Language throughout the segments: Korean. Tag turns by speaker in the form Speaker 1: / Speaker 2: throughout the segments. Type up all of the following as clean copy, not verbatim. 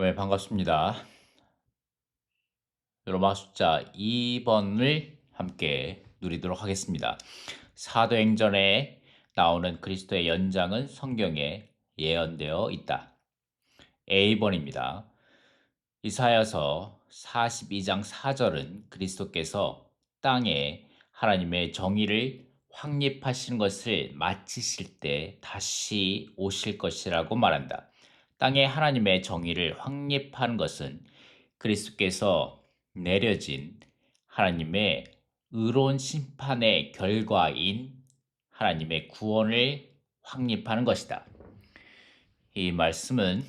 Speaker 1: 네, 반갑습니다. 로마 숫자 2번을 함께 누리도록 하겠습니다. 사도행전에 나오는 그리스도의 연장은 성경에 예언되어 있다. A번입니다. 이사야서 42장 4절은 그리스도께서 땅에 하나님의 정의를 확립하시는 것을 마치실 때 다시 오실 것이라고 말한다. 땅에 하나님의 정의를 확립하는 것은 그리스도께서 내려진 하나님의 의로운 심판의 결과인 하나님의 구원을 확립하는 것이다. 이 말씀은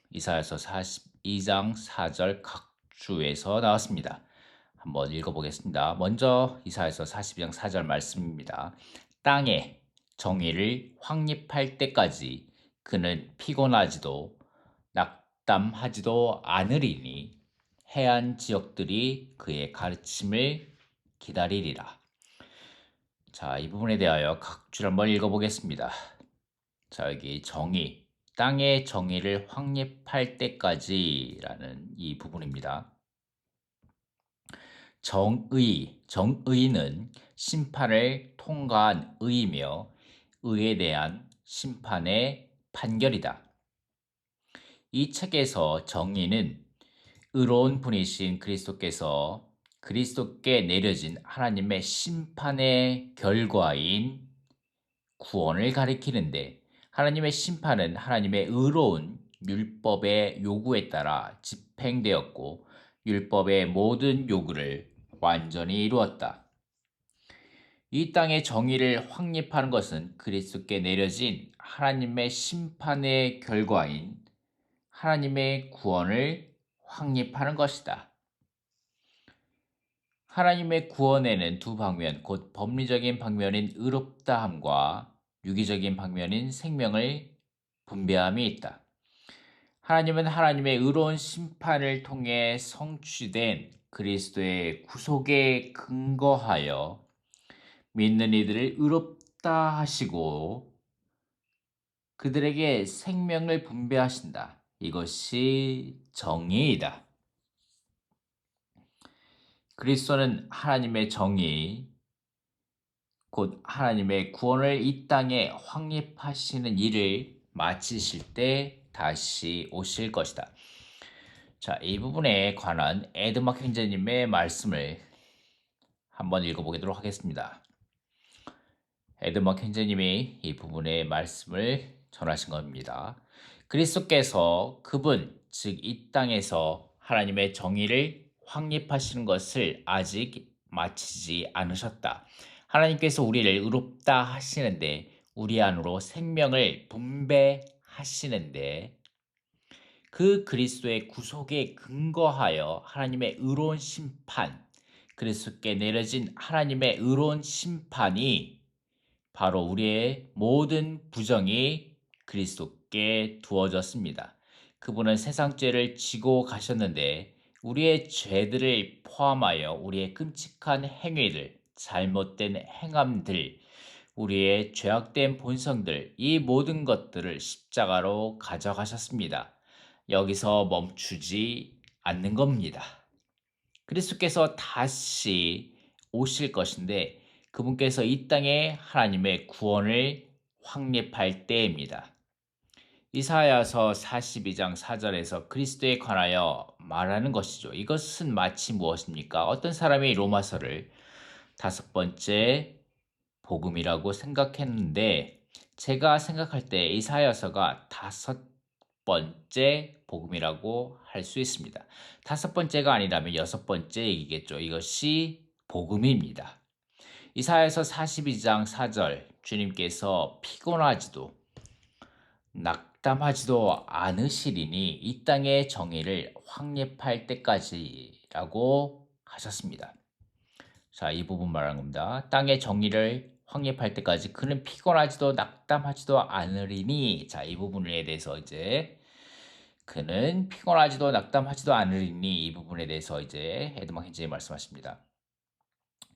Speaker 1: 이사야서 42장 4절 각주에서 나왔습니다. 한번 읽어보겠습니다. 먼저 이사야서 42장 4절 말씀입니다. 땅에 정의를 확립할 때까지 그는 피곤하지도 낙담하지도 않으리니 해안 지역들이 그의 가르침을 기다리리라. 자, 이 부분에 대하여 각주를 한번 읽어보겠습니다. 자, 여기 정의, 땅의 정의를 확립할 때까지라는 이 부분입니다. 정의는 심판을 통과한 의이며 의에 대한 심판의 판결이다. 이 책에서 정의는 의로운 분이신 그리스도께서 그리스도께 내려진 하나님의 심판의 결과인 구원을 가리키는데, 하나님의 심판은 하나님의 의로운 율법의 요구에 따라 집행되었고 율법의 모든 요구를 완전히 이루었다. 이 땅의 정의를 확립하는 것은 그리스도께 내려진 하나님의 심판의 결과인 하나님의 구원을 확립하는 것이다. 하나님의 구원에는 두 방면, 곧 법리적인 방면인 의롭다함과 유기적인 방면인 생명을 분배함이 있다. 하나님은 하나님의 의로운 심판을 통해 성취된 그리스도의 구속에 근거하여 믿는 이들을 의롭다 하시고 그들에게 생명을 분배하신다. 이것이 정의이다. 그리스도는 하나님의 정의, 곧 하나님의 구원을 이 땅에 확립하시는 일을 마치실 때 다시 오실 것이다. 자, 이 부분에 관한 에드막 형제님의 말씀을 한번 읽어보도록 하겠습니다. 에드막 형제님이 이 부분의 말씀을 전하신 겁니다. 그리스도께서 그분, 즉 이 땅에서 하나님의 정의를 확립하시는 것을 아직 마치지 않으셨다. 하나님께서 우리를 의롭다 하시는데 우리 안으로 생명을 분배하시는데 그 그리스도의 구속에 근거하여 하나님의 의로운 심판, 그리스도께 내려진 하나님의 의로운 심판이 바로 우리의 모든 부정이 그리스도께 두어졌습니다. 그분은 세상 죄를 지고 가셨는데 우리의 죄들을 포함하여 우리의 끔찍한 행위들, 잘못된 행함들, 우리의 죄악된 본성들, 이 모든 것들을 십자가로 가져가셨습니다. 여기서 멈추지 않는 겁니다. 그리스도께서 다시 오실 것인데 그분께서 이 땅에 하나님의 구원을 확립할 때입니다. 이사야서 42장 4절에서 그리스도에 관하여 말하는 것이죠. 이것은 마치 무엇입니까? 어떤 사람이 로마서를 다섯 번째 복음이라고 생각했는데 제가 생각할 때 이사야서가 다섯 번째 복음이라고 할 수 있습니다. 다섯 번째가 아니라면 여섯 번째 얘기겠죠. 이것이 복음입니다. 이사야서 42장 4절 주님께서 피곤하지도 낙담하지도 않으시리니 이 땅의 정의를 확립할 때까지라고 하셨습니다. 자, 이 부분 말하는 겁니다. 땅의 정의를 확립할 때까지 그는 피곤하지도 낙담하지도 않으리니, 자, 이 부분에 대해서 이제 그는 피곤하지도 낙담하지도 않으리니 이 부분에 대해서 이제 에드막 형제님 말씀하십니다.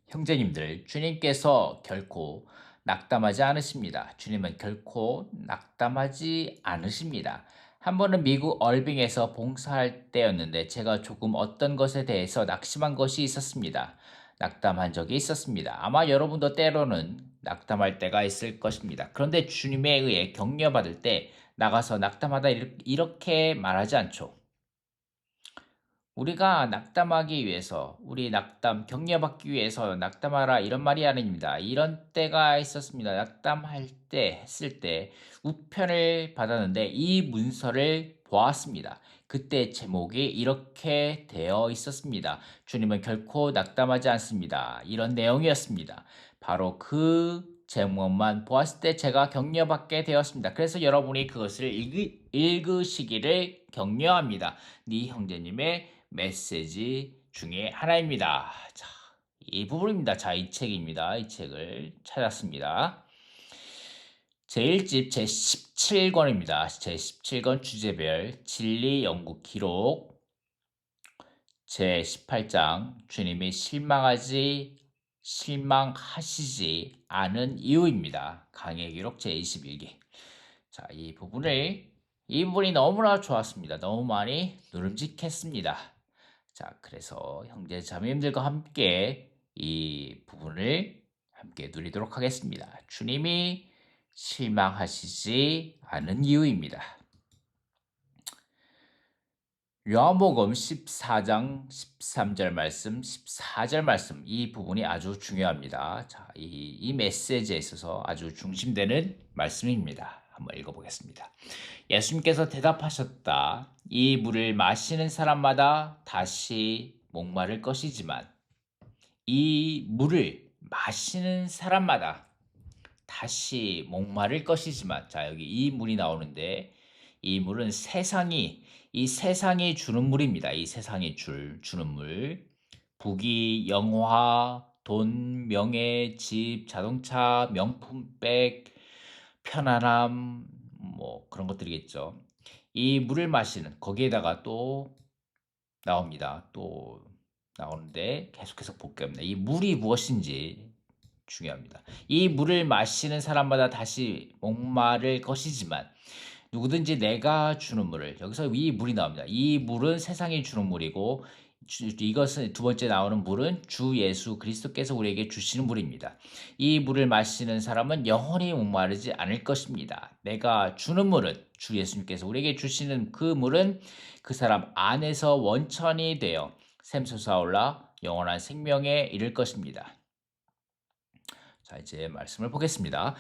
Speaker 1: 형제님들, 주님께서 결코 낙담하지 않으십니다. 주님은 결코 낙담하지 않으십니다. 한 번은 미국 얼빙에서 봉사할 때였는데 제가 조금 어떤 것에 대해서 낙심한 것이 있었습니다. 낙담한 적이 있었습니다. 아마 여러분도 때로는 낙담할 때가 있을 것입니다. 그런데 주님에 의해 격려받을 때 나가서 낙담하다 이렇게 말하지 않죠. 우리가 낙담하기 위해서, 우리 낙담, 격려받기 위해서 낙담하라 이런 말이 아닙니다. 이런 때가 있었습니다. 낙담할 때, 했을 때 우편을 받았는데 이 문서를 보았습니다. 그때 제목이 이렇게 되어 있었습니다. 주님은 결코 낙담하지 않습니다. 이런 내용이었습니다. 바로 그 제목만 보았을 때 제가 격려받게 되었습니다. 그래서 여러분이 그것을 읽으시기를 격려합니다. 네 형제님의 메시지 중에 하나입니다. 자, 이 부분입니다. 자, 이 책입니다. 이 책을 찾았습니다. 제1집 제17권입니다. 제17권 주제별 진리 연구 기록 제18장 주님이 실망하시지 않은 이유입니다. 강의 기록 제21기. 자, 이 부분이 너무나 좋았습니다. 너무 많이 누름직했습니다. 자, 그래서 형제 자매님들과 함께 이 부분을 함께 누리도록 하겠습니다. 주님이 실망하시지 않은 이유입니다. 요한복음 14장 13절 말씀, 14절 말씀 이 부분이 아주 중요합니다. 자, 이 메시지에 있어서 아주 중심되는 말씀입니다. 한번 읽어보겠습니다. 예수님께서 대답하셨다. 이 물을 마시는 사람마다 다시 목마를 것이지만 이 물을 마시는 사람마다 다시 목마를 것이지만 자, 여기 이 물이 나오는데 이 물은 이 세상이 주는 물입니다. 이 세상이 주는 물. 부귀, 영화, 돈, 명예, 집, 자동차, 명품백, 편안함, 뭐 그런 것들이겠죠. 이 물을 마시는 거기에다가 또 나옵니다. 또 나오는데 계속해서 볼게요. 이 물이 무엇인지 중요합니다. 이 물을 마시는 사람마다 다시 목마를 것이지만 누구든지 내가 주는 물을 여기서 이 물이 나옵니다. 이 물은 세상이 주는 물이고 이것은 두 번째 나오는 물은 주 예수 그리스도께서 우리에게 주시는 물입니다. 이 물을 마시는 사람은 영원히 목마르지 않을 것입니다. 내가 주는 물은 주 예수님께서 우리에게 주시는 그 물은 그 사람 안에서 원천이 되어 샘솟아올라 영원한 생명에 이를 것입니다. 자, 이제 말씀을 보겠습니다.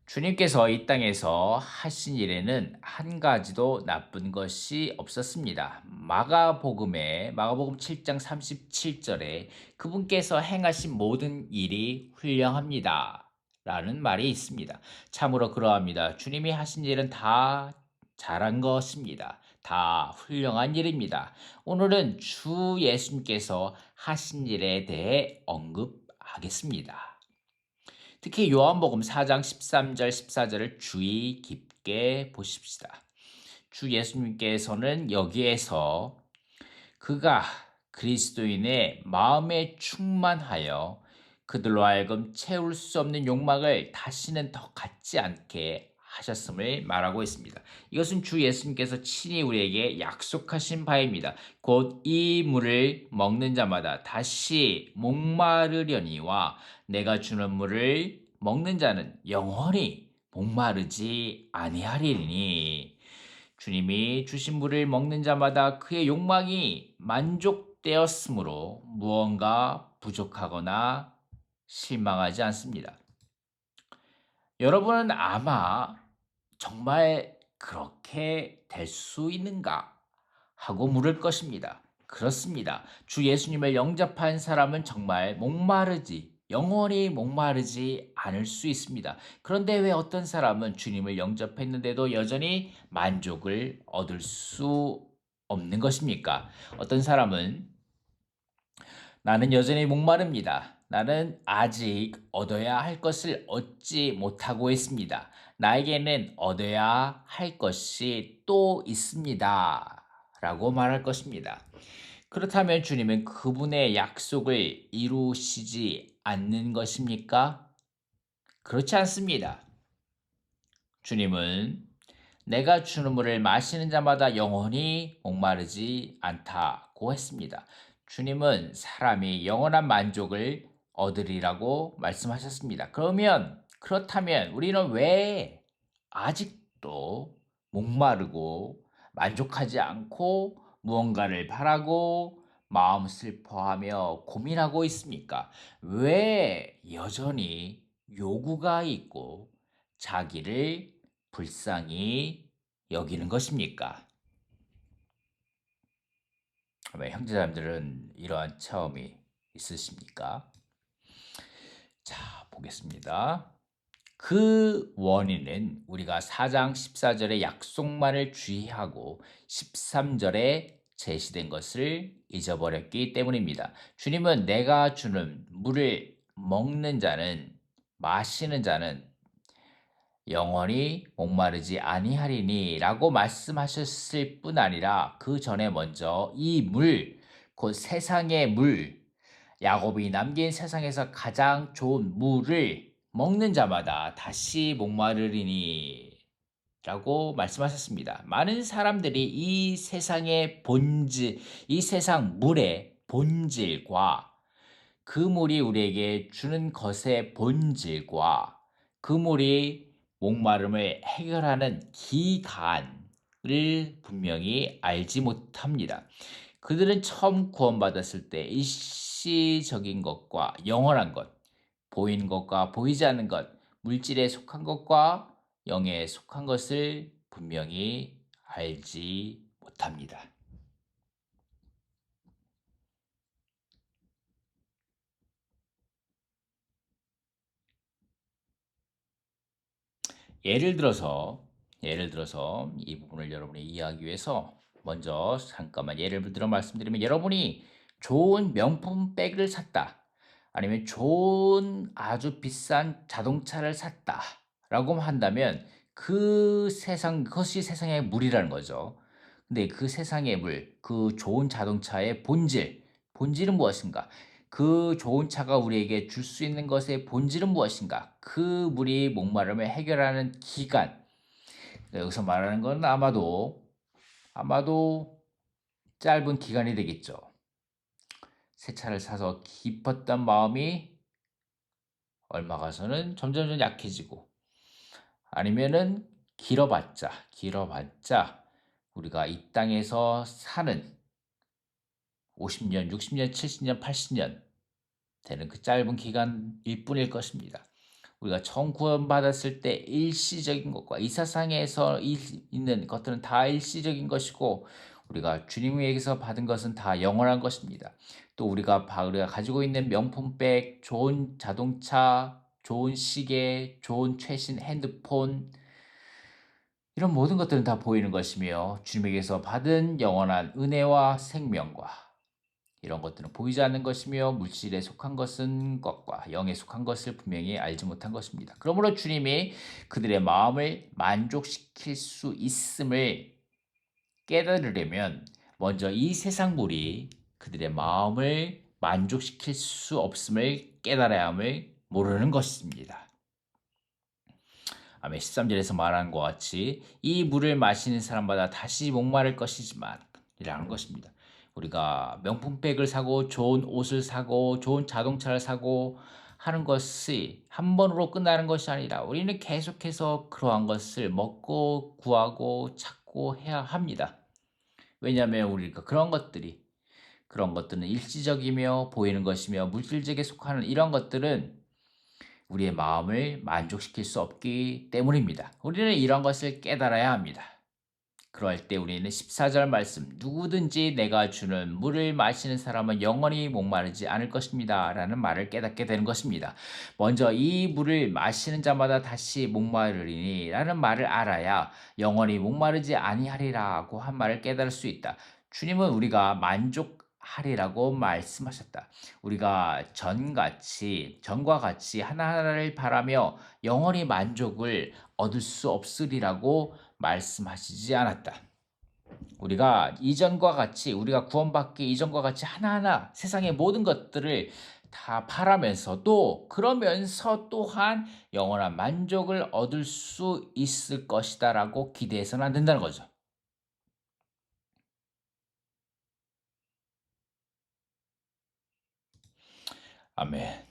Speaker 1: 주님께서 이 땅에서 하신 일에는 한 가지도 나쁜 것이 없었습니다. 마가복음 7장 37절에 그분께서 행하신 모든 일이 훌륭합니다. 라는 말이 있습니다. 참으로 그러합니다. 주님이 하신 일은 다 잘한 것입니다. 다 훌륭한 일입니다. 오늘은 주 예수님께서 하신 일에 대해 언급하겠습니다. 특히 요한복음 4장 13절 14절을 주의 깊게 보십시다. 주 예수님께서는 여기에서 그가 그리스도인의 마음에 충만하여 그들로 하여금 채울 수 없는 욕망을 다시는 더 갖지 않게 하셨음을 말하고 있습니다. 이것은 주 예수님께서 친히 우리에게 약속하신 바입니다. 곧 이 물을 먹는 자마다 다시 목마르려니와 내가 주는 물을 먹는 자는 영원히 목마르지 아니하리니 주님이 주신 물을 먹는 자마다 그의 욕망이 만족되었으므로 무언가 부족하거나 실망하지 않습니다. 여러분은 아마 정말 그렇게 될 수 있는가 하고 물을 것입니다. 그렇습니다. 주 예수님을 영접한 사람은 정말 영원히 목마르지 않을 수 있습니다. 그런데 왜 어떤 사람은 주님을 영접했는데도 여전히 만족을 얻을 수 없는 것입니까? 어떤 사람은 나는 여전히 목마릅니다. 나는 아직 얻어야 할 것을 얻지 못하고 있습니다. 나에게는 얻어야 할 것이 또 있습니다. 라고 말할 것입니다. 그렇다면 주님은 그분의 약속을 이루시지 않는 것입니까? 그렇지 않습니다. 주님은 내가 주는 물을 마시는 자마다 영원히 목마르지 않다고 했습니다. 주님은 사람이 영원한 만족을 얻으리라고 말씀하셨습니다. 그렇다면 우리는 왜 아직도 목마르고 만족하지 않고 무언가를 바라고 마음 슬퍼하며 고민하고 있습니까? 왜 여전히 요구가 있고 자기를 불쌍히 여기는 것입니까? 왜 형제자매들은 이러한 체험이 있으십니까? 자, 보겠습니다. 그 원인은 우리가 4장 14절의 약속만을 주의하고 13절에 제시된 것을 잊어버렸기 때문입니다. 주님은 내가 주는 물을 먹는 자는 마시는 자는 영원히 목마르지 아니하리니 라고 말씀하셨을 뿐 아니라 그 전에 먼저 이 물, 곧 세상의 물, 야곱이 남긴 세상에서 가장 좋은 물을 먹는 자마다 다시 목마르리니 라고 말씀하셨습니다. 많은 사람들이 이 세상의 본질, 이 세상 물의 본질과 그 물이 우리에게 주는 것의 본질과 그 물이 목마름을 해결하는 기간을 분명히 알지 못합니다. 그들은 처음 구원받았을 때 일시적인 것과 영원한 것, 보이는 것과 보이지 않는 것, 물질에 속한 것과 영에 속한 것을 분명히 알지 못합니다. 예를 들어서 이 부분을 여러분이 이해하기 위해서 먼저 잠깐만 예를 들어 말씀드리면, 여러분이 좋은 명품 백을 샀다, 아니면 좋은 아주 비싼 자동차를 샀다라고 한다면 그것이 세상의 물이라는 거죠. 근데 그 세상의 물, 그 좋은 자동차의 본질은 무엇인가? 그 좋은 차가 우리에게 줄 수 있는 것의 본질은 무엇인가? 그 물이 목마름을 해결하는 기간. 여기서 말하는 건 아마도 짧은 기간이 되겠죠. 새 차를 사서 기뻤던 마음이 얼마 가서는 점점 약해지고, 아니면은 길어봤자 우리가 이 땅에서 사는 50년, 60년, 70년, 80년 되는 그 짧은 기간일 뿐일 것입니다. 우리가 처음 구원받았을 때 일시적인 것과 이 세상에서 있는 것들은 다 일시적인 것이고, 우리가 주님에게서 받은 것은 다 영원한 것입니다. 또 우리가 가지고 있는 명품백, 좋은 자동차, 좋은 시계, 좋은 최신 핸드폰, 이런 모든 것들은 다 보이는 것이며 주님에게서 받은 영원한 은혜와 생명과 이런 것들은 보이지 않는 것이며 물질에 속한 것과 영에 속한 것을 분명히 알지 못한 것입니다. 그러므로 주님이 그들의 마음을 만족시킬 수 있음을 깨달으려면 먼저 이 세상 물이 그들의 마음을 만족시킬 수 없음을 깨달아야 함을 모르는 것입니다. 아멘. 13절에서 말한 것 같이 이 물을 마시는 사람마다 다시 목마를 것이지만 이라는 것입니다. 우리가 명품백을 사고 좋은 옷을 사고 좋은 자동차를 사고 하는 것이 한 번으로 끝나는 것이 아니라 우리는 계속해서 그러한 것을 먹고 구하고 찾고 해야 합니다. 왜냐하면 우리가 그런 것들은 일시적이며 보이는 것이며 물질적에 속하는 이런 것들은 우리의 마음을 만족시킬 수 없기 때문입니다. 우리는 이런 것을 깨달아야 합니다. 그럴 때 우리는 14절 말씀, 누구든지 내가 주는 물을 마시는 사람은 영원히 목마르지 않을 것입니다 라는 말을 깨닫게 되는 것입니다. 먼저 이 물을 마시는 자마다 다시 목마르리니 라는 말을 알아야 영원히 목마르지 아니하리라고 한 말을 깨달을 수 있다. 주님은 우리가 만족하리라고 말씀하셨다. 우리가 전과 같이 하나하나를 바라며 영원히 만족을 얻을 수 없으리라고 말씀하시지 않았다. 우리가 구원받기 이전과 같이 하나하나 세상의 모든 것들을 다 바라면서도 그러면서 또한 영원한 만족을 얻을 수 있을 것이다라고 기대해서는 안 된다는 거죠. 아멘.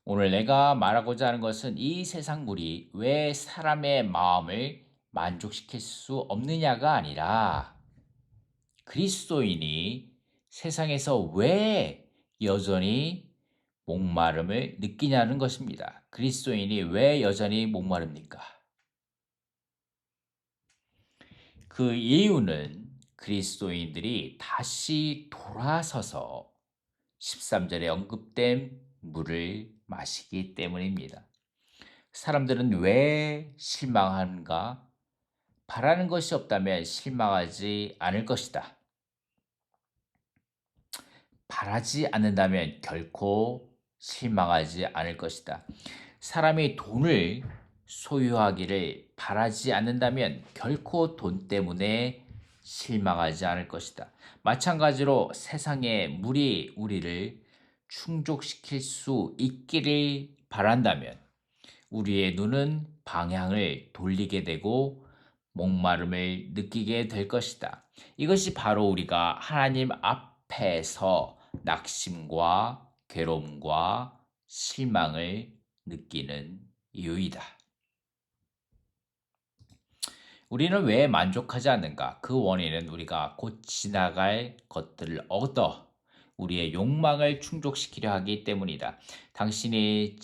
Speaker 1: 오늘 내가 말하고자 하는 것은 이 세상물이 왜 사람의 마음을 만족시킬 수 없느냐가 아니라 그리스도인이 세상에서 왜 여전히 목마름을 느끼냐는 것입니다. 그리스도인이 왜 여전히 목마릅니까? 그 이유는 그리스도인들이 다시 돌아서서 13절에 언급된 물을 마시기 때문입니다. 사람들은 왜 실망하는가? 바라는 것이 없다면 실망하지 않을 것이다. 바라지 않는다면 결코 실망하지 않을 것이다. 사람이 돈을 소유하기를 바라지 않는다면 결코 돈 때문에 실망하지 않을 것이다. 마찬가지로 세상의 물이 우리를 충족시킬 수 있기를 바란다면 우리의 눈은 방향을 돌리게 되고 목마름을 느끼게 될 것이다. 이것이 바로 우리가 하나님 앞에서 낙심과 괴로움과 실망을 느끼는 이유이다. 우리는 왜 만족하지 않는가? 그 원인은 우리가 곧 지나갈 것들을 얻어 우리의 욕망을 충족시키려 하기 때문이다. 당신이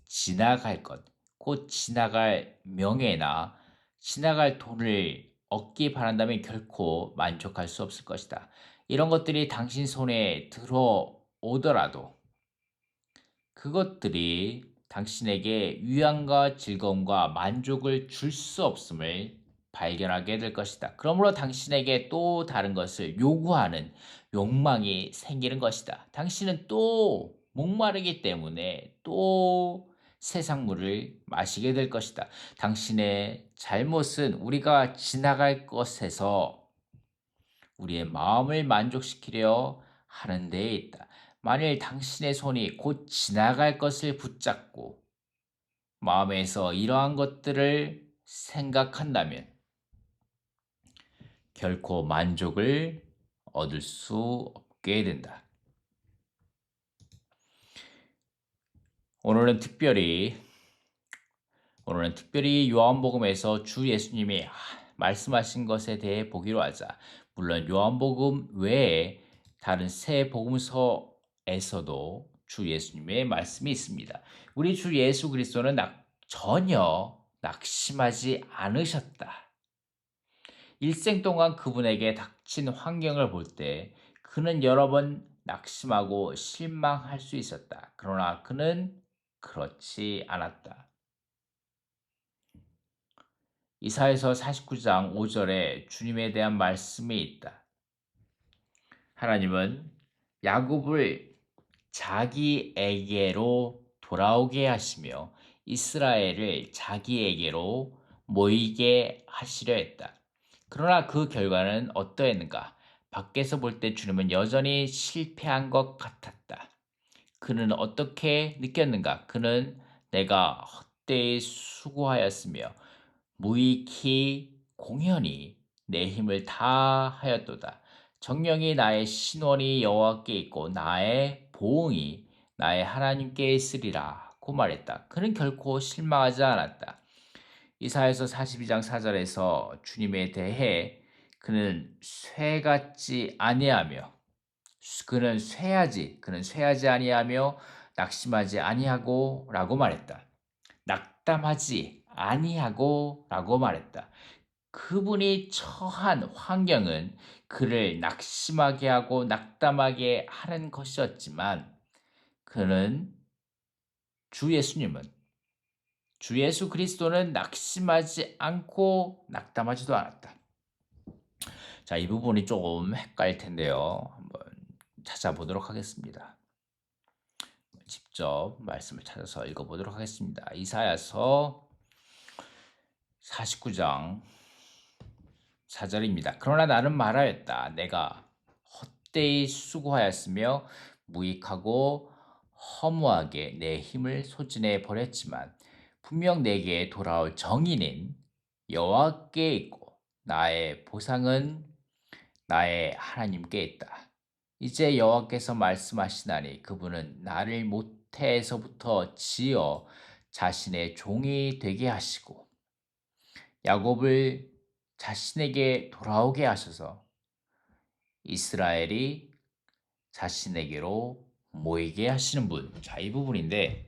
Speaker 1: 지나갈 것, 곧 지나갈 명예나 지나갈 돈을 얻기 바란다면 결코 만족할 수 없을 것이다. 이런 것들이 당신 손에 들어오더라도 그것들이 당신에게 위안과 즐거움과 만족을 줄 수 없음을 발견하게 될 것이다. 그러므로 당신에게 또 다른 것을 요구하는 욕망이 생기는 것이다. 당신은 또 목마르기 때문에 또 세상물을 마시게 될 것이다. 당신의 잘못은 우리가 지나갈 것에서 우리의 마음을 만족시키려 하는 데에 있다. 만일 당신의 손이 곧 지나갈 것을 붙잡고 마음에서 이러한 것들을 생각한다면 결코 만족을 얻을 수 없게 된다. 오늘은 특별히 요한복음에서 주 예수님이 말씀하신 것에 대해 보기로 하자. 물론 요한복음 외에 다른 새 복음서에서도 주 예수님의 말씀이 있습니다. 우리 주 예수 그리스도는 전혀 낙심하지 않으셨다. 일생 동안 그분에게 닥친 환경을 볼 때 그는 여러 번 낙심하고 실망할 수 있었다. 그러나 그는 그렇지 않았다. 이사야서 49장 5절에 주님에 대한 말씀이 있다. 하나님은 야곱을 자기에게로 돌아오게 하시며 이스라엘을 자기에게로 모이게 하시려 했다. 그러나 그 결과는 어떠했는가? 밖에서 볼 때 주님은 여전히 실패한 것 같았다. 그는 어떻게 느꼈는가? 그는 내가 헛되이 수고하였으며 무익히 공연히 내 힘을 다하였도다. 정령이 나의 신원이 여호와께 있고 나의 보응이 나의 하나님께 있으리라고 말했다. 그는 결코 실망하지 않았다. 이사야서 42장 4절에서 주님에 대해 그는 쇠같지 아니하며 그는 쇠하지 아니하며 낙심하지 아니하고라고 말했다. 낙담하지 아니하고라고 말했다. 그분이 처한 환경은 그를 낙심하게 하고 낙담하게 하는 것이었지만 그는 주 예수 그리스도는 낙심하지 않고 낙담하지도 않았다. 자, 이 부분이 조금 헷갈릴 텐데요. 한번 찾아보도록 하겠습니다. 직접 직접 말씀을 찾아서 읽어보도록 하겠습니다. 이사야서 49장 4절입니다. 그러나 나는 말하였다. 내가 헛되이 수고하였으며 무익하고 허무하게 내 힘을 소진해 버렸지만 분명 내게 돌아올 정의는 여호와께 있고 나의 보상은 나의 하나님께 있다. 이제 여호와께서 말씀하시나니 그분은 나를 모태에서부터 지어 자신의 종이 되게 하시고 야곱을 자신에게 돌아오게 하셔서 이스라엘이 자신에게로 모이게 하시는 분. 이 부분인데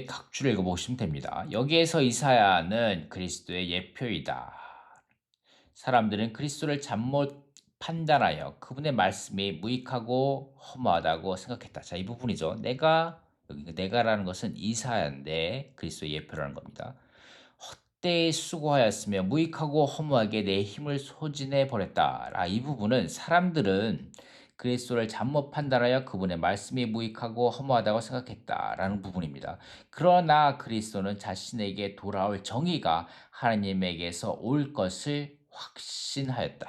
Speaker 1: 각주를 읽어보시면 됩니다. 여기에서 이사야는 그리스도의 예표이다. 사람들은 그리스도를 잘못 판단하여 그분의 말씀이 무익하고 허무하다고 생각했다. 이 부분이죠. 여기 내가라는 것은 이사야인데 그리스도의 예표라는 겁니다. 헛되이 수고하였으며 무익하고 허무하게 내 힘을 소진해 버렸다. 이 부분은 사람들은 그리스도를 잘못 판단하여 그분의 말씀이 무익하고 허무하다고 생각했다라는 부분입니다. 그러나 그리스도는 자신에게 돌아올 정의가 하나님에게서 올 것을 확신하였다.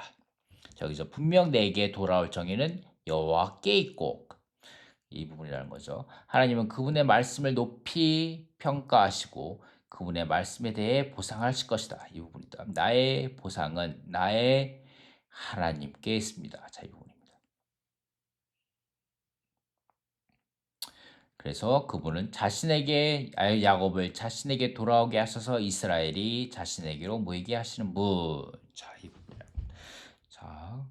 Speaker 1: 저기서 분명 내게 돌아올 정의는 여호와께 있고 이 부분이라는 거죠. 하나님은 그분의 말씀을 높이 평가하시고 그분의 말씀에 대해 보상하실 것이다. 이 부분이다. 나의 보상은 나의 하나님께 있습니다. 이 부분입니다. 그래서 그분은 야곱을 자신에게 돌아오게 하셔서 이스라엘이 자신에게로 모이게 하시는 분. 이 부분이다.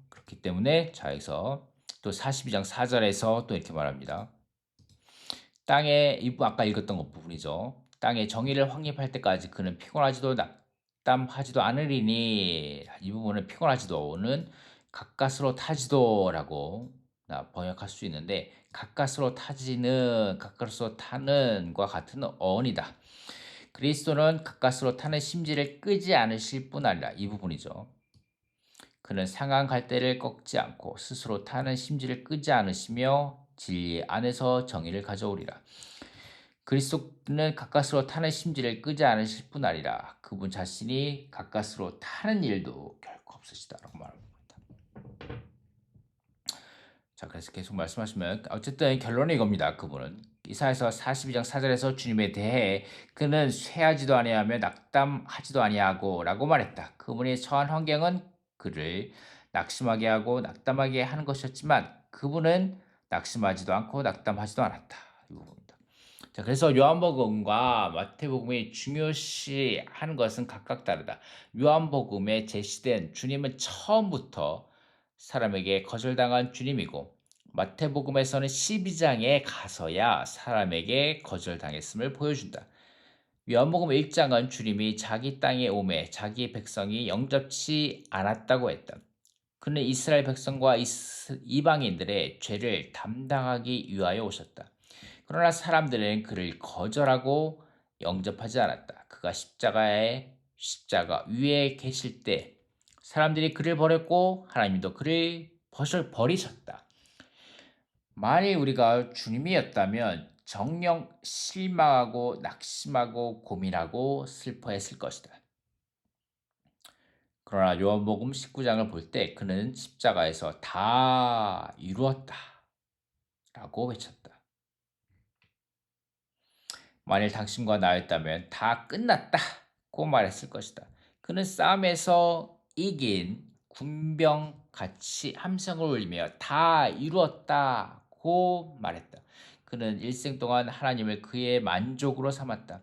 Speaker 1: 그렇기 때문에 여기서 또 42장 4절에서 또 이렇게 말합니다. 아까 읽었던 것 부분이죠. 땅의 정의를 확립할 때까지 그는 피곤하지도 낙담하지도 않으리니 이 부분은 피곤하지도는 가까스로 타지도라고 번역할 수 있는데 가까스로 타는과 같은 어원이다. 그리스도는 가까스로 타는 심지를 끄지 않으실 뿐 아니라 이 부분이죠. 그는 상한 갈대를 꺾지 않고 스스로 타는 심지를 끄지 않으시며 진리 안에서 정의를 가져오리라. 그리스도는 가까스로 타는 심지를 끄지 않으실 뿐 아니라 그분 자신이 가까스로 타는 일도 결코 없으시다라고 말합니다. 그래서 계속 말씀하시면 어쨌든 결론은 이겁니다. 그분은 이사야서 42장 4절에서 주님에 대해 그는 쇠하지도 아니하며 낙담하지도 아니하고 라고 말했다. 그분이 처한 환경은 그를 낙심하게 하고 낙담하게 하는 것이었지만 그분은 낙심하지도 않고 낙담하지도 않았다. 이 부분입니다. 그래서 요한복음과 마태복음이 중요시하는 것은 각각 다르다. 요한복음에 제시된 주님은 처음부터 사람에게 거절당한 주님이고 마태복음에서는 12장에 가서야 사람에게 거절당했음을 보여준다. 요한복음 1장은 주님이 자기 땅에 오매 자기 백성이 영접치 않았다고 했다. 그는 이스라엘 백성과 이방인들의 죄를 담당하기 위하여 오셨다. 그러나 사람들은 그를 거절하고 영접하지 않았다. 그가 십자가 위에 계실 때 사람들이 그를 버렸고 하나님도 그를 버리셨다. 만일 우리가 주님이었다면 정녕 실망하고 낙심하고 고민하고 슬퍼했을 것이다. 그러나 요한복음 19장을 볼 때 그는 십자가에서 다 이루었다 라고 외쳤다. 만일 당신과 나였다면 다 끝났다고 말했을 것이다. 그는 싸움에서 이긴 군병같이 함성을 울리며 다 이루었다고 말했다. 그는 일생 동안 하나님을 그의 만족으로 삼았다.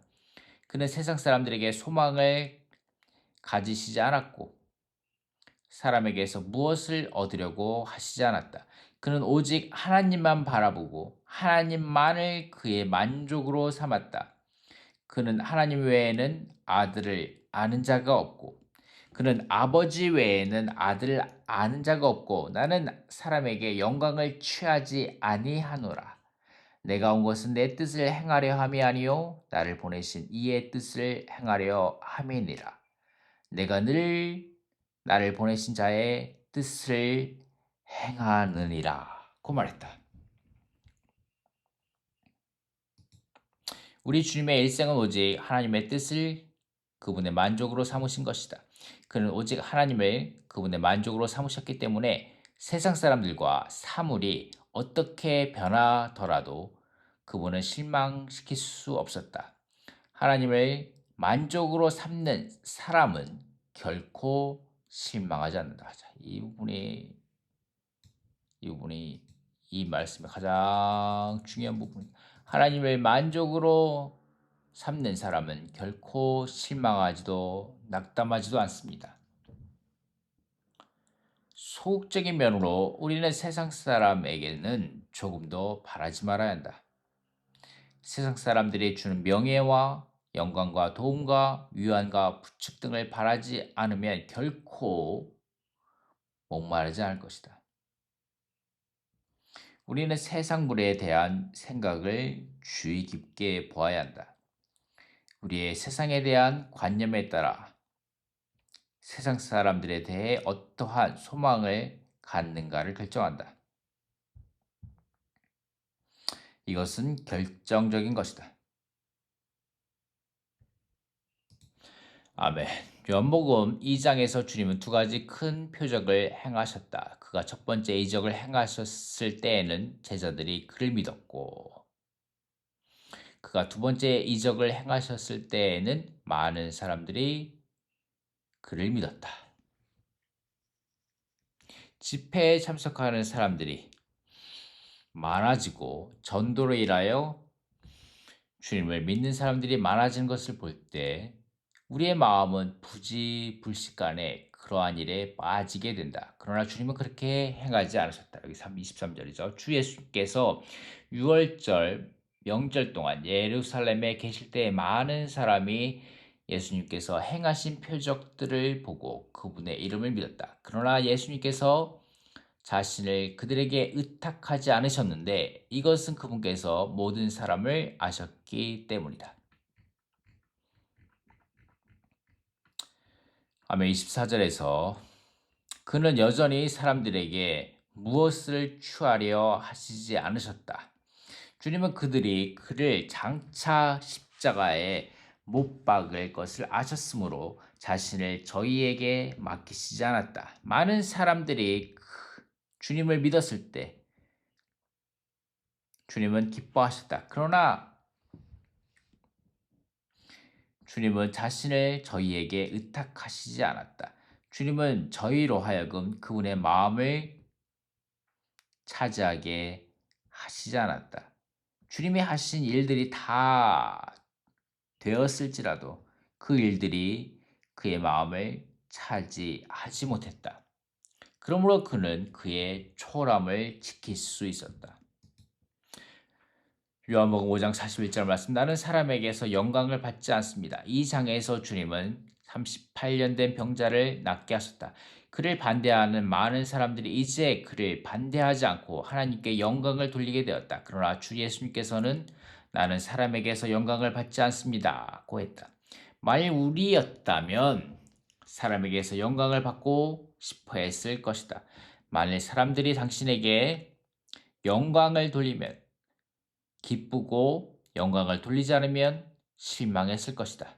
Speaker 1: 그는 세상 사람들에게 소망을 가지시지 않았고 사람에게서 무엇을 얻으려고 하시지 않았다. 그는 오직 하나님만 바라보고 하나님만을 그의 만족으로 삼았다. 그는 하나님 외에는 아들을 아는 자가 없고 그는 아버지 외에는 아들을 아는 자가 없고 나는 사람에게 영광을 취하지 아니하노라. 내가 온 것은 내 뜻을 행하려 함이 아니요 나를 보내신 이의 뜻을 행하려 함이니라. 내가 늘 나를 보내신 자의 뜻을 행하느니라 고 말했다. 우리 주님의 일생은 오직 하나님의 뜻을 그분의 만족으로 삼으신 것이다. 그는 오직 하나님을 그분의 만족으로 삼으셨기 때문에 세상 사람들과 사물이 어떻게 변하더라도 그분은 실망시킬 수 없었다. 하나님을 만족으로 삼는 사람은 결코 실망하지 않는다. 자, 이 부분이 이 말씀의 가장 중요한 부분입니다. 하나님을 만족으로 삼는 사람은 결코 실망하지도 낙담하지도 않습니다. 소극적인 면으로 우리는 세상 사람에게는 조금 더 바라지 말아야 한다. 세상 사람들이 주는 명예와 영광과 도움과 위안과 부축 등을 바라지 않으면 결코 목마르지 않을 것이다. 우리는 세상 물에 대한 생각을 주의 깊게 보아야 한다. 우리의 세상에 대한 관념에 따라 세상 사람들에 대해 어떠한 소망을 갖는가를 결정한다. 이것은 결정적인 것이다. 아멘. 요한복음 2장에서 주님은 두 가지 큰 표적을 행하셨다. 그가 첫 번째 이적을 행하셨을 때에는 제자들이 그를 믿었고, 그가 두 번째 이적을 행하셨을 때에는 많은 사람들이 그를 믿었다. 집회에 참석하는 사람들이 많아지고 전도로 인하여 주님을 믿는 사람들이 많아지는 것을 볼 때 우리의 마음은 부지불식간에 그러한 일에 빠지게 된다. 그러나 주님은 그렇게 행하지 않으셨다. 여기 23절이죠. 주 예수께서 6월절 명절 동안 예루살렘에 계실 때 많은 사람이 예수님께서 행하신 표적들을 보고 그분의 이름을 믿었다. 그러나 예수님께서 자신을 그들에게 의탁하지 않으셨는데 이것은 그분께서 모든 사람을 아셨기 때문이다. 아멘. 24절에서 그는 여전히 사람들에게 무엇을 취하려 하시지 않으셨다. 주님은 그들이 그를 장차 십자가에 못 박을 것을 아셨으므로 자신을 저희에게 맡기시지 않았다. 많은 사람들이 주님을 믿었을 때 주님은 기뻐하셨다. 그러나 주님은 자신을 저희에게 의탁하시지 않았다. 주님은 저희로 하여금 그분의 마음을 차지하게 하시지 않았다. 주님이 하신 일들이 다 되었을지라도 그 일들이 그의 마음을 차지하지 못했다. 그러므로 그는 그의 초람을 지킬 수 있었다. 요한복음 5장 41절 말씀 나는 사람에게서 영광을 받지 않습니다. 이 장에서 주님은 38년 된 병자를 낫게 하셨다. 그를 반대하는 많은 사람들이 이제 그를 반대하지 않고 하나님께 영광을 돌리게 되었다. 그러나 주 예수님께서는 나는 사람에게서 영광을 받지 않습니다고 했다. 만일 우리였다면 사람에게서 영광을 받고 싶어 했을 것이다. 만일 사람들이 당신에게 영광을 돌리면 기쁘고 영광을 돌리지 않으면 실망했을 것이다.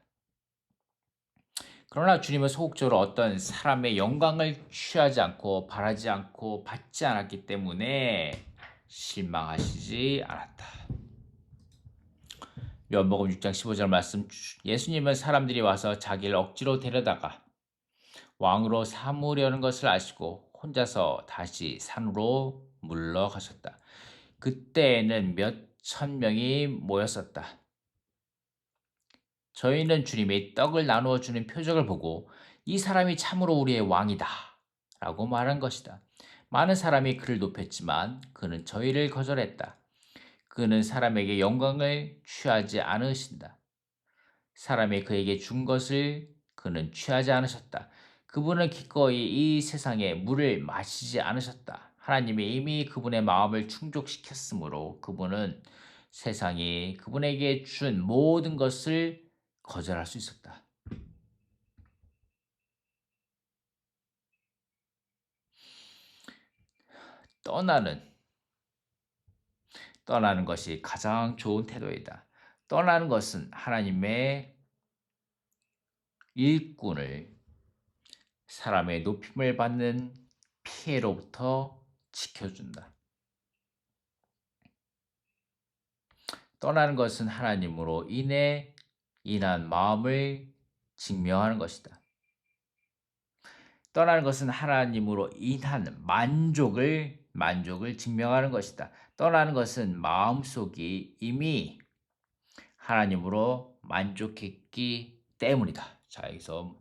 Speaker 1: 그러나 주님은 소극적으로 어떤 사람의 영광을 취하지 않고 바라지 않고 받지 않았기 때문에 실망하시지 않았다. 요한복음 6장 15절 말씀 예수님은 사람들이 와서 자기를 억지로 데려다가 왕으로 삼으려는 것을 아시고 혼자서 다시 산으로 물러가셨다. 그때에는 몇 천 명이 모였었다. 저희는 주님이 떡을 나누어 주는 표적을 보고 이 사람이 참으로 우리의 왕이다 라고 말한 것이다. 많은 사람이 그를 높였지만 그는 저희를 거절했다. 그는 사람에게 영광을 취하지 않으신다. 사람이 그에게 준 것을 그는 취하지 않으셨다. 그분은 기꺼이 이 세상의 물을 마시지 않으셨다. 하나님이 이미 그분의 마음을 충족시켰으므로 그분은 세상이 그분에게 준 모든 것을 거절할 수 있었다. 떠나는 것이 가장 좋은 태도이다. 떠나는 것은 하나님의 일꾼을 사람의 높임을 받는 피해로부터 지켜준다. 떠나는 것은 하나님으로 인한 마음을 증명하는 것이다. 떠나는 것은 하나님으로 인한 만족을 증명하는 것이다. 떠나는 것은 마음속이 이미 하나님으로 만족했기 때문이다. 자, 여기서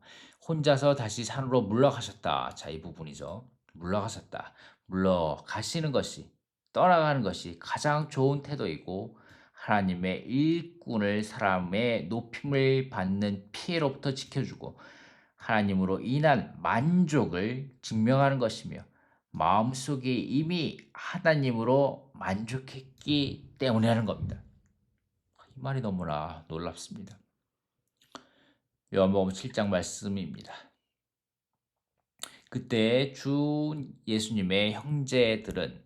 Speaker 1: 혼자서 다시 산으로 물러가셨다. 자, 이 부분이죠. 물러가셨다. 물러가시는 것이, 떠나가는 것이 가장 좋은 태도이고 하나님의 일꾼을 사람의 높임을 받는 피해로부터 지켜주고 하나님으로 인한 만족을 증명하는 것이며 마음속에 이미 하나님으로 만족했기 때문에 하는 겁니다. 이 말이 너무나 놀랍습니다. 요한복음 7장 말씀입니다. 그때 주 예수님의 형제들은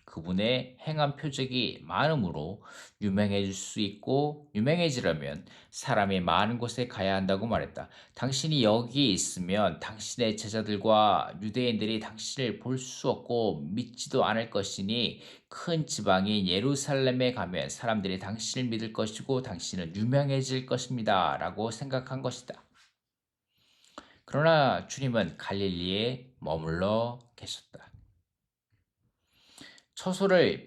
Speaker 1: 그분의 행한 표적이 많음으로 유명해질 수 있고 유명해지려면 사람이 많은 곳에 가야 한다고 말했다. 당신이 여기 있으면 당신의 제자들과 유대인들이 당신을 볼 수 없고 믿지도 않을 것이니 큰 지방인 예루살렘에 가면 사람들이 당신을 믿을 것이고 당신은 유명해질 것입니다. 라고 생각한 것이다. 그러나 주님은 갈릴리에 머물러 계셨다. 처소를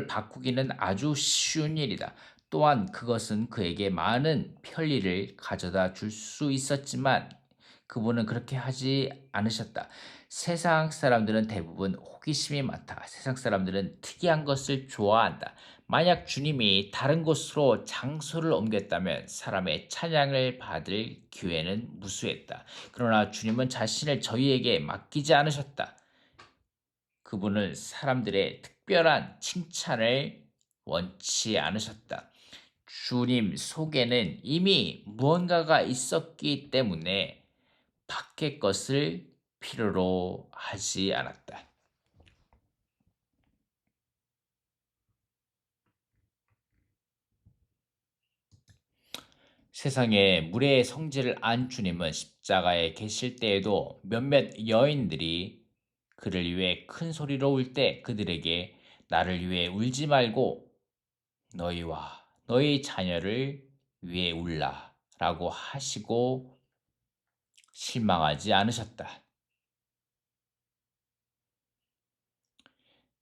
Speaker 1: 바꾸기는 아주 쉬운 일이다. 또한 그것은 그에게 많은 편리를 가져다 줄 수 있었지만 그분은 그렇게 하지 않으셨다. 세상 사람들은 대부분 호기심이 많다. 세상 사람들은 특이한 것을 좋아한다. 만약 주님이 다른 곳으로 장소를 옮겼다면 사람의 찬양을 받을 기회는 무수했다. 그러나 주님은 자신을 저희에게 맡기지 않으셨다. 그분은 사람들의 특별한 칭찬을 원치 않으셨다. 주님 속에는 이미 무언가가 있었기 때문에 밖의 것을 필요로 하지 않았다. 세상에 물의 성질을 안 주님은 십자가에 계실 때에도 몇몇 여인들이 그를 위해 큰 소리로 울 때 그들에게 나를 위해 울지 말고 너희와 너희 자녀를 위해 울라 라고 하시고 실망하지 않으셨다.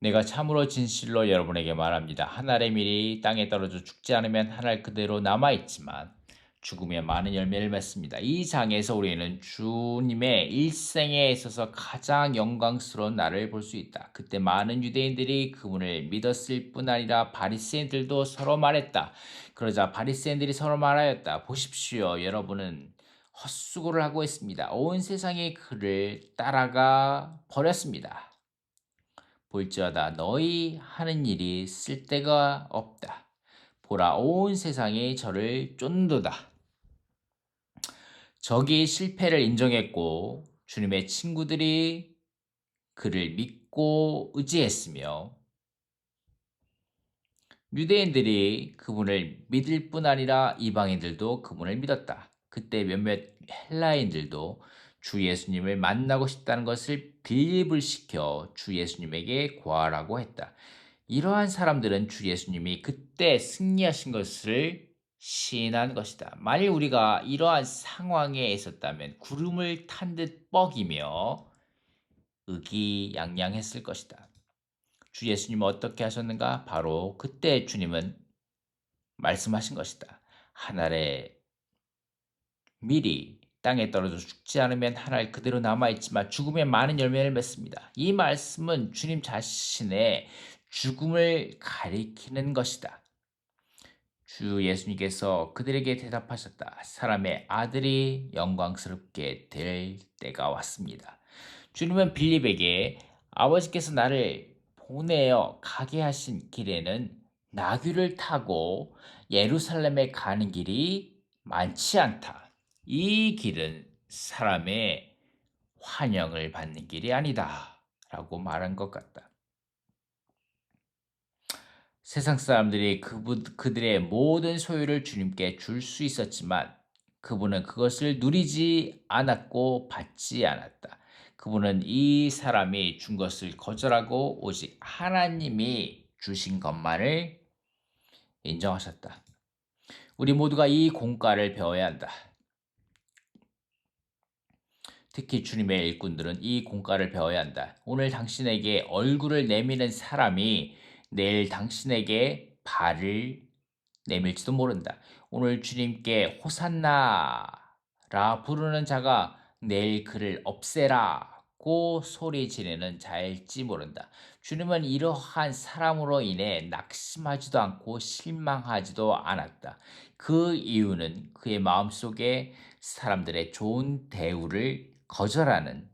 Speaker 1: 내가 참으로 진실로 여러분에게 말합니다. 한 알의 밀이 땅에 떨어져 죽지 않으면 한 알 그대로 남아있지만 죽으면 많은 열매를 맺습니다. 이 장에서 우리는 주님의 일생에 있어서 가장 영광스러운 날을 볼 수 있다. 그때 많은 유대인들이 그분을 믿었을 뿐 아니라 바리새인들도 서로 말했다. 그러자 바리새인들이 서로 말하였다. 보십시오. 여러분은 헛수고를 하고 있습니다. 온 세상이 그를 따라가 버렸습니다. 볼지어다 너희 하는 일이 쓸데가 없다. 보라 온 세상이 저를 쫓는도다. 적이 실패를 인정했고 주님의 친구들이 그를 믿고 의지했으며 유대인들이 그분을 믿을 뿐 아니라 이방인들도 그분을 믿었다. 그때 몇몇 헬라인들도 주 예수님을 만나고 싶다는 것을 빌립을 시켜 주 예수님에게 구하라고 했다. 이러한 사람들은 주 예수님이 그때 승리하신 것을 시인한 것이다. 만일 우리가 이러한 상황에 있었다면 구름을 탄 듯 뻐기며 의기양양했을 것이다. 주 예수님은 어떻게 하셨는가? 바로 그때 주님은 말씀하신 것이다. 한 알의 밀이 땅에 떨어져 죽지 않으면 한 알 그대로 남아있지만 죽으면 많은 열매를 맺습니다. 이 말씀은 주님 자신의 죽음을 가리키는 것이다. 주 예수님께서 그들에게 대답하셨다. 사람의 아들이 영광스럽게 될 때가 왔습니다. 주님은 빌립에게 아버지께서 나를 보내어 가게 하신 길에는 나귀를 타고 예루살렘에 가는 길이 많지 않다. 이 길은 사람의 환영을 받는 길이 아니다. 라고 말한 것 같다. 세상 사람들이 그들의 모든 소유를 주님께 줄 수 있었지만 그분은 그것을 누리지 않았고 받지 않았다. 그분은 이 사람이 준 것을 거절하고 오직 하나님이 주신 것만을 인정하셨다. 우리 모두가 이 공과를 배워야 한다. 특히 주님의 일꾼들은 이 공과를 배워야 한다. 오늘 당신에게 얼굴을 내미는 사람이 내일 당신에게 발을 내밀지도 모른다. 오늘 주님께 호산나라 부르는 자가 내일 그를 없애라고 소리 지르는 자일지 모른다. 주님은 이러한 사람으로 인해 낙심하지도 않고 실망하지도 않았다. 그 이유는 그의 마음속에 사람들의 좋은 대우를 거절하는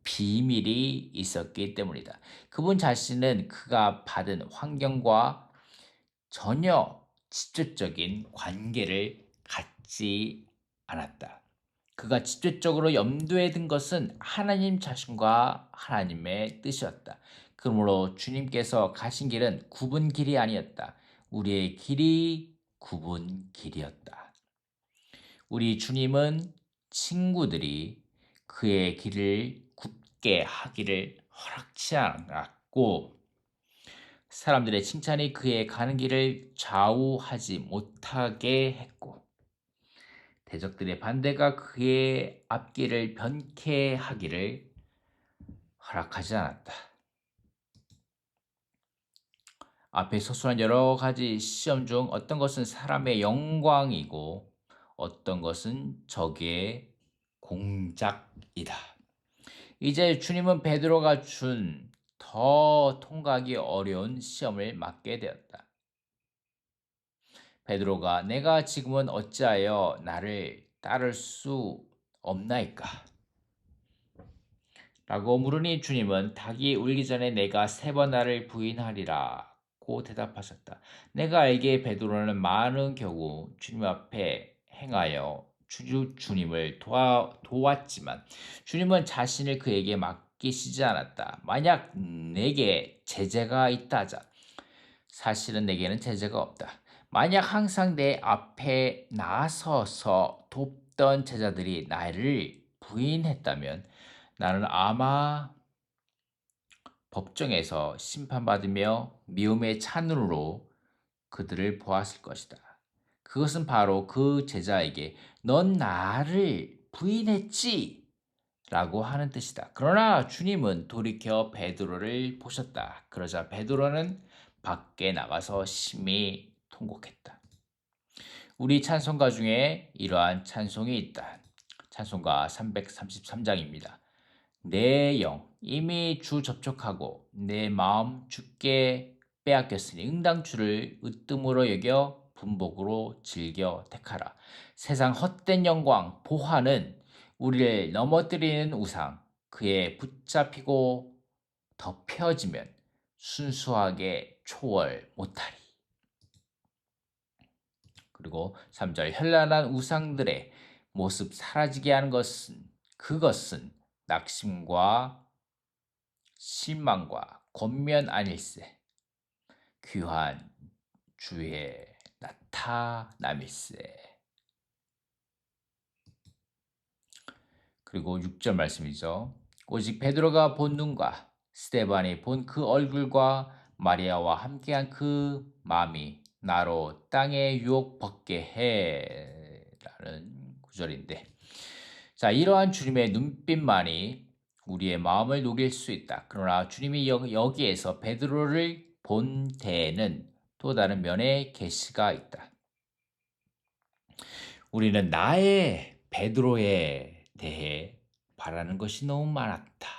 Speaker 1: 비밀이 있었기 때문이다. 그분 자신은 그가 받은 환경과 전혀 직접적인 관계를 갖지 않았다. 그가 직접적으로 염두에 둔 것은 하나님 자신과 하나님의 뜻이었다. 그러므로 주님께서 가신 길은 굽은 길이 아니었다. 우리의 길이 굽은 길이었다. 우리 주님은 친구들이 그의 길을 굽게 하기를 허락치 않았고 사람들의 칭찬이 그의 가는 길을 좌우하지 못하게 했고 대적들의 반대가 그의 앞길을 변케 하기를 허락하지 않았다. 앞에 서술한 여러 가지 시험 중 어떤 것은 사람의 영광이고 어떤 것은 적의 공작이다. 이제 주님은 베드로가 준 더 통과하기 어려운 시험을 맞게 되었다. 베드로가 내가 지금은 어찌하여 나를 따를 수 없나이까? 라고 물으니 주님은 닭이 울기 전에 내가 3번 나를 부인하리라고 대답하셨다. 내가 알기에 베드로는 많은 경우 주님 앞에 행하여 주님을 도왔지만 주님은 자신을 그에게 맡기시지 않았다. 만약 내게 제재가 있다 하자. 사실은 내게는 제재가 없다. 만약 항상 내 앞에 나서서 돕던 제자들이 나를 부인했다면 나는 아마 법정에서 심판받으며 미움의 찬으로 그들을 보았을 것이다. 그것은 바로 그 제자에게 넌 나를 부인했지? 라고 하는 뜻이다. 그러나 주님은 돌이켜 베드로를 보셨다. 그러자 베드로는 밖에 나가서 심히 통곡했다. 우리 찬송가 중에 이러한 찬송이 있다. 찬송가 333장입니다. 내 영 이미 주 접촉하고 내 마음 주께 빼앗겼으니 응당 주를 으뜸으로 여겨 분복으로 즐겨 택하라. 세상 헛된 영광 보화는 우리를 넘어뜨리는 우상 그에 붙잡히고 덮여지면 순수하게 초월 못하리. 그리고 3절 현란한 우상들의 모습 사라지게 하는 것은 그것은 낙심과 실망과 권면 아닐세 귀한 주의 나타남일세. 그리고 6절 말씀이죠. 오직 베드로가 본 눈과 스데반이 본 그 얼굴과 마리아와 함께한 그 마음이 나로 땅에 유혹 벗게 해 라는 구절인데 자 이러한 주님의 눈빛만이 우리의 마음을 녹일 수 있다. 그러나 주님이 여기에서 베드로를 본 데에는 또 다른 면의 계시가 있다. 우리는 나의 베드로에 대해 바라는 것이 너무 많았다.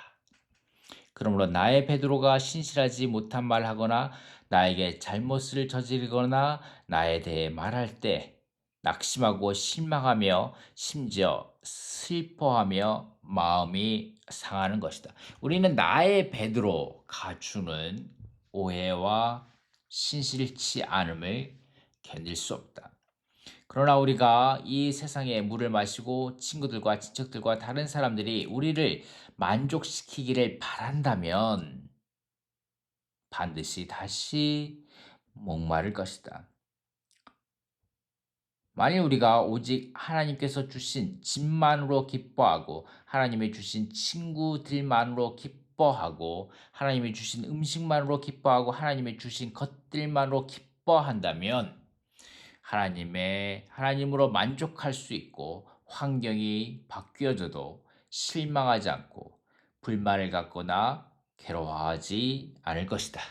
Speaker 1: 그러므로 나의 베드로가 신실하지 못한 말하거나 나에게 잘못을 저지르거나 나에 대해 말할 때 낙심하고 실망하며 심지어 슬퍼하며 마음이 상하는 것이다. 우리는 나의 베드로가 주는 오해와 신실치 않음을 견딜 수 없다. 그러나 우리가 이 세상에 물을 마시고 친구들과 친척들과 다른 사람들이 우리를 만족시키기를 바란다면 반드시 다시 목마를 것이다. 만일 우리가 오직 하나님께서 주신 집만으로 기뻐하고 하나님이 주신 친구들만으로 기뻐하고 하나님이 주신 음식만으로 기뻐하고 하나님이 주신 것들만으로 기뻐한다면 하나님으로 만족할 수 있고 환경이 바뀌어져도 실망하지 않고 불만을 갖거나 괴로워하지 않을 것이다.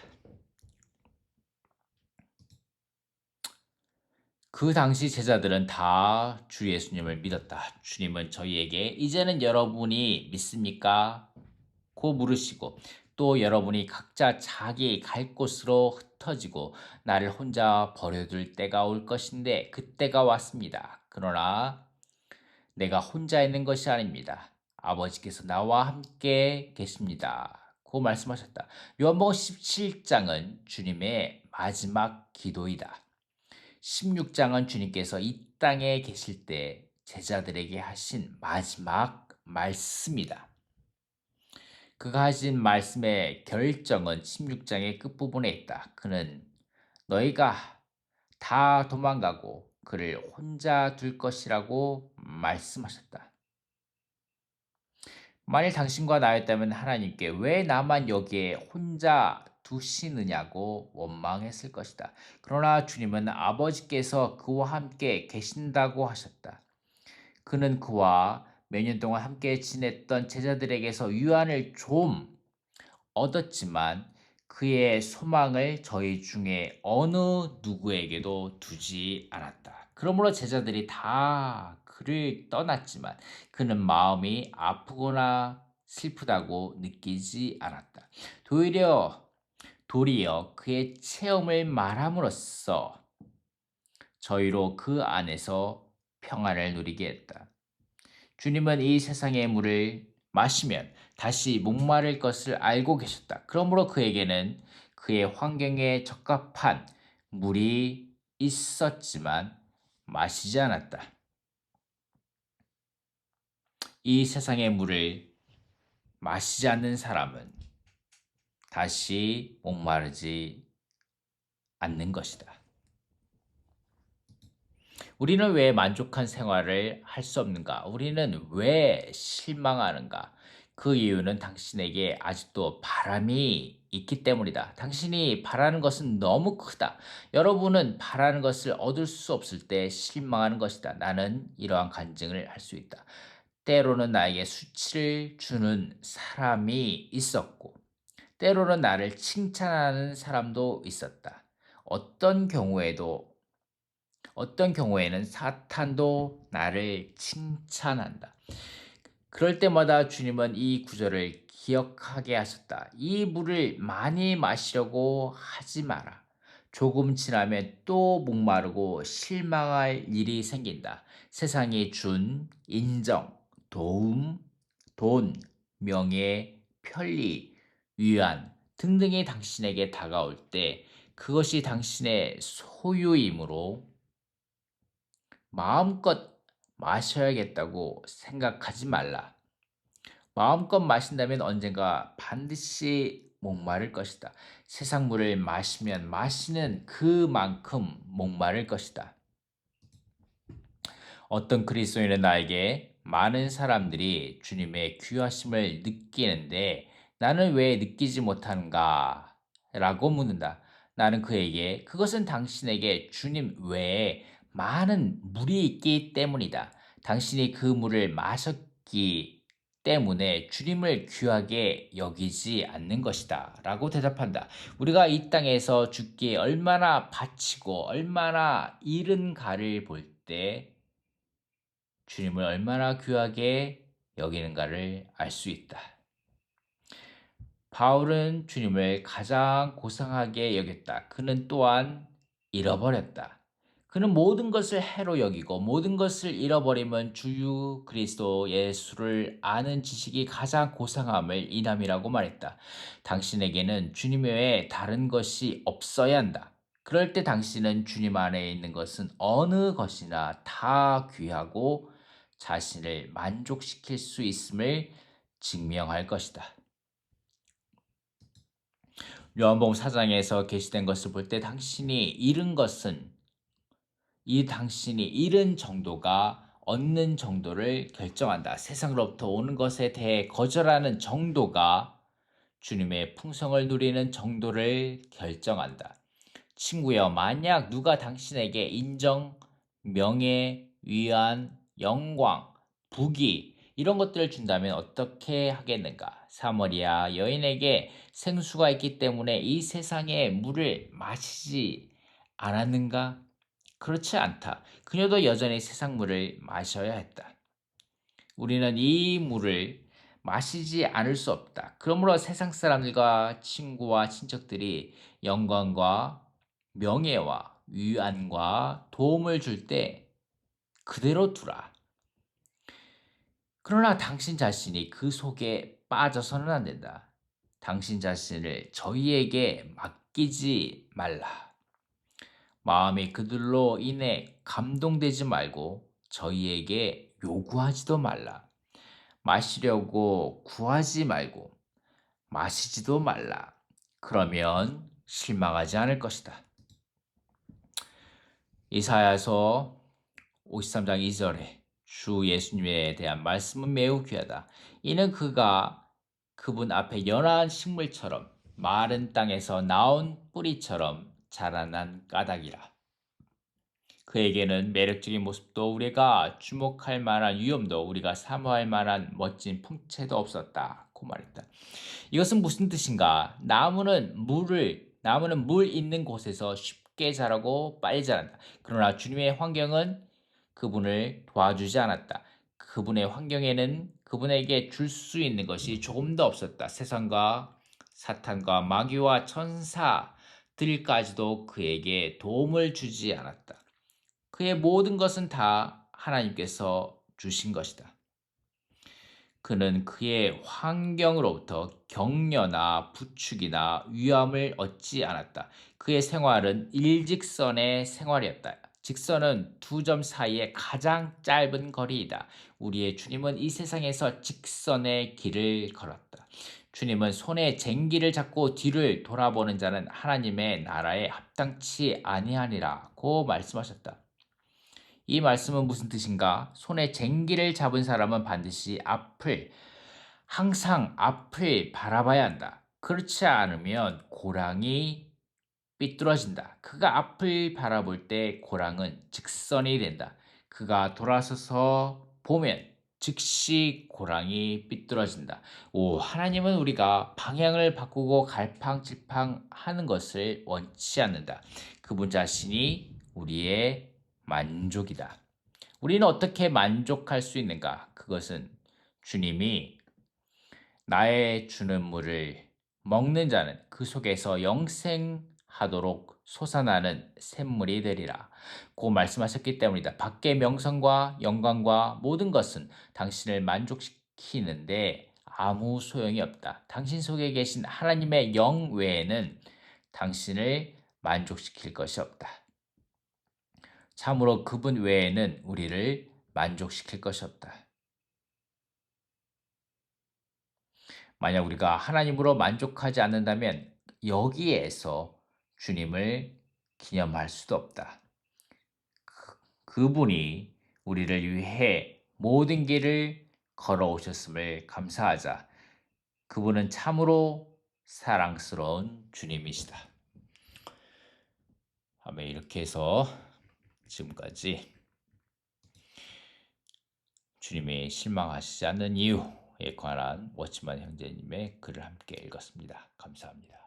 Speaker 1: 그 당시 제자들은 다 주 예수님을 믿었다. 주님은 저희에게 이제는 여러분이 믿습니까? 고 물으시고 또 여러분이 각자 자기 갈 곳으로 흩어지고 나를 혼자 버려둘 때가 올 것인데 그때가 왔습니다. 그러나 내가 혼자 있는 것이 아닙니다. 아버지께서 나와 함께 계십니다. 고 말씀하셨다. 요한복음 17장은 주님의 마지막 기도이다. 16장은 주님께서 이 땅에 계실 때 제자들에게 하신 마지막 말씀이다. 그가 하신 말씀의 결정은 16장의 끝부분에 있다. 그는 너희가 다 도망가고 그를 혼자 둘 것이라고 말씀하셨다. 만일 당신과 나였다면 하나님께 왜 나만 여기에 혼자 두시느냐고 원망했을 것이다. 그러나 주님은 아버지께서 그와 함께 계신다고 하셨다. 그는 그와 몇 년 동안 함께 지냈던 제자들에게서 유안을 좀 얻었지만 그의 소망을 저희 중에 어느 누구에게도 두지 않았다. 그러므로 제자들이 다 그를 떠났지만 그는 마음이 아프거나 슬프다고 느끼지 않았다. 도리어 그의 체험을 말함으로써 저희로 그 안에서 평안을 누리게 했다. 주님은 이 세상의 물을 마시면 다시 목마를 것을 알고 계셨다. 그러므로 그에게는 그의 환경에 적합한 물이 있었지만 마시지 않았다. 이 세상의 물을 마시지 않는 사람은 다시 목마르지 않는 것이다. 우리는 왜 만족한 생활을 할 수 없는가? 우리는 왜 실망하는가? 그 이유는 당신에게 아직도 바람이 있기 때문이다. 당신이 바라는 것은 너무 크다. 여러분은 바라는 것을 얻을 수 없을 때 실망하는 것이다. 나는 이러한 간증을 할 수 있다. 때로는 나에게 수치를 주는 사람이 있었고, 때로는 나를 칭찬하는 사람도 있었다. 어떤 경우에도 어떤 경우에는 사탄도 나를 칭찬한다. 그럴 때마다 주님은 이 구절을 기억하게 하셨다. 이 물을 많이 마시려고 하지 마라. 조금 지나면 또 목마르고 실망할 일이 생긴다. 세상이 준 인정, 도움, 돈, 명예, 편리, 위안 등등이 당신에게 다가올 때 그것이 당신의 소유이므로 마음껏 마셔야겠다고 생각하지 말라. 마음껏 마신다면 언젠가 반드시 목마를 것이다. 세상 물을 마시면 마시는 그만큼 목마를 것이다. 어떤 그리스도인은 나에게 많은 사람들이 주님의 귀하심을 느끼는데 나는 왜 느끼지 못하는가? 라고 묻는다. 나는 그에게 그것은 당신에게 주님 외에 많은 물이 있기 때문이다. 당신이 그 물을 마셨기 때문에 주님을 귀하게 여기지 않는 것이다. 라고 대답한다. 우리가 이 땅에서 주께 얼마나 바치고 얼마나 이른가를 볼때 주님을 얼마나 귀하게 여기는가를 알 수 있다. 바울은 주님을 가장 고상하게 여겼다. 그는 또한 잃어버렸다. 그는 모든 것을 해로 여기고 모든 것을 잃어버리면 주유 그리스도 예수를 아는 지식이 가장 고상함을 이남이라고 말했다. 당신에게는 주님 외에 다른 것이 없어야 한다. 그럴 때 당신은 주님 안에 있는 것은 어느 것이나 다 귀하고 자신을 만족시킬 수 있음을 증명할 것이다. 요한복음 4장에서 계시된 것을 볼 때 당신이 잃은 것은 이 당신이 잃은 정도가 얻는 정도를 결정한다. 세상으로부터 오는 것에 대해 거절하는 정도가 주님의 풍성을 누리는 정도를 결정한다. 친구여, 만약 누가 당신에게 인정, 명예, 위안, 영광, 부귀 이런 것들을 준다면 어떻게 하겠는가? 사마리아 여인에게 생수가 있기 때문에 이 세상의 물을 마시지 않았는가? 그렇지 않다. 그녀도 여전히 세상 물을 마셔야 했다. 우리는 이 물을 마시지 않을 수 없다. 그러므로 세상 사람들과 친구와 친척들이 영광과 명예와 위안과 도움을 줄 때 그대로 두라. 그러나 당신 자신이 그 속에 빠져서는 안 된다. 당신 자신을 저희에게 맡기지 말라. 마음이 그들로 인해 감동되지 말고 저희에게 요구하지도 말라. 마시려고 구하지 말고 마시지도 말라. 그러면 실망하지 않을 것이다. 이사야서 53장 2절에 주 예수님에 대한 말씀은 매우 귀하다. 이는 그분 앞에 연한 식물처럼 마른 땅에서 나온 뿌리처럼 자라난 까닭이라. 그에게는 매력적인 모습도 우리가 주목할 만한 위엄도 우리가 사모할 만한 멋진 풍채도 없었다. 고 말했다. 이것은 무슨 뜻인가? 나무는 물 있는 곳에서 쉽게 자라고 빨리 자란다. 그러나 주님의 환경은 그분을 도와주지 않았다. 그분의 환경에는 그분에게 줄 수 있는 것이 조금도 없었다. 세상과 사탄과 마귀와 천사들까지도 그에게 도움을 주지 않았다. 그의 모든 것은 다 하나님께서 주신 것이다. 그는 그의 환경으로부터 격려나 부축이나 위함을 얻지 않았다. 그의 생활은 일직선의 생활이었다. 직선은 두 점 사이의 가장 짧은 거리이다. 우리의 주님은 이 세상에서 직선의 길을 걸었다. 주님은 손에 쟁기를 잡고 뒤를 돌아보는 자는 하나님의 나라에 합당치 아니하니라고 말씀하셨다. 이 말씀은 무슨 뜻인가? 손에 쟁기를 잡은 사람은 반드시 항상 앞을 바라봐야 한다. 그렇지 않으면 고랑이 삐뚤어진다. 그가 앞을 바라볼 때 고랑은 직선이 된다. 그가 돌아서서 보면 즉시 고랑이 삐뚤어진다. 하나님은 우리가 방향을 바꾸고 갈팡질팡 하는 것을 원치 않는다. 그분 자신이 우리의 만족이다. 우리는 어떻게 만족할 수 있는가? 그것은 주님이 나의 주는 물을 먹는 자는 그 속에서 영생하도록 솟아나는 샘물이 되리라. 고 말씀하셨기 때문이다. 밖의 명성과 영광과 모든 것은 당신을 만족시키는데 아무 소용이 없다. 당신 속에 계신 하나님의 영 외에는 당신을 만족시킬 것이 없다. 참으로 그분 외에는 우리를 만족시킬 것이 없다. 만약 우리가 하나님으로 만족하지 않는다면 여기에서 주님을 기념할 수도 없다. 그분이 우리를 위해 모든 길을 걸어오셨음을 감사하자. 그분은 참으로 사랑스러운 주님이시다. 아멘. 이렇게 해서 지금까지 주님이 실망하시지 않는 이유에 관한 워치만 형제님의 글을 함께 읽었습니다. 감사합니다.